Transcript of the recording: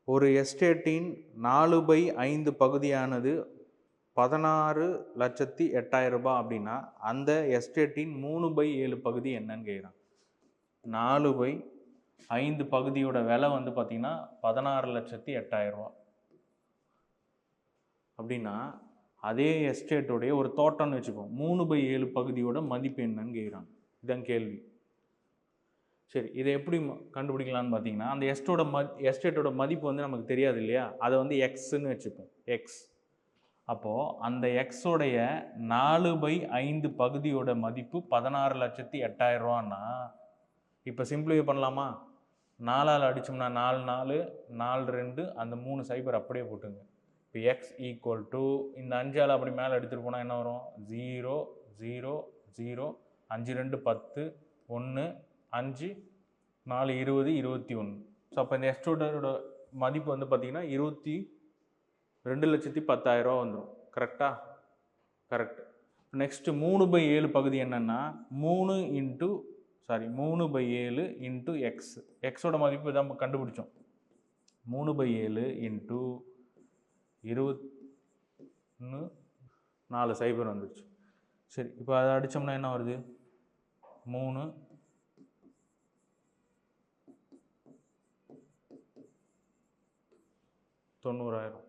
ஒரு எஸ்டேட்டின் 4/5 பகுதியானது 16,08,000 ரூபாய் அப்படின்னா அந்த எஸ்டேட்டின் 3/7 பகுதி என்னன்னு கேட்குறான். 4/5 பகுதியோட விலை வந்து பார்த்தீங்கன்னா 16,08,000 ரூபாய் அப்படின்னா அதே எஸ்டேட்டோடைய ஒரு தோட்டம்னு வச்சுப்போம், 3/7 பகுதியோட மதிப்பு என்னன்னு கேட்குறாங்க. இதுதான் கேள்வி. சரி, இதை எப்படி கண்டுபிடிக்கலான்னு பார்த்தீங்கன்னா, அந்த எஸ்டேட்டோட மதிப்பு வந்து நமக்கு தெரியாது இல்லையா, அதை வந்து எக்ஸ்ன்னு வச்சுப்போம், எக்ஸ். அப்போது அந்த எக்ஸோடைய 4/5 பகுதியோட மதிப்பு 16,08,000 ரூபான்னா இப்போ சிம்பிளிஃபை பண்ணலாமா? 4ஆல் அடித்தோம்னா 4 4 4 2 அந்த 3 0 அப்படியே போட்டுங்க. இப்போ எக்ஸ் ஈக்குவல் டு இந்த 5ஆல் அப்படி மேலே எடுத்துகிட்டு போனால் என்ன வரும்? 0 0 0 5 2 10 1 5 4 20 21. ஸோ அப்போ இந்த எஸ்டேட்டோட மதிப்பு வந்து பார்த்தீங்கன்னா 22,10,000 ரூபா வந்துடும். கரெக்டா? கரெக்ட். நெக்ஸ்ட்டு 3/7 பகுதி என்னென்னா 3/7 இன்ட்டு எக்ஸ். எக்ஸோட மதிப்பு தான் கண்டுபிடிச்சோம். 3/7 இன்ட்டு 21 0 வந்துடுச்சு. சரி, இப்போ அதை அடித்தோம்னா என்ன வருது? 3 90,000.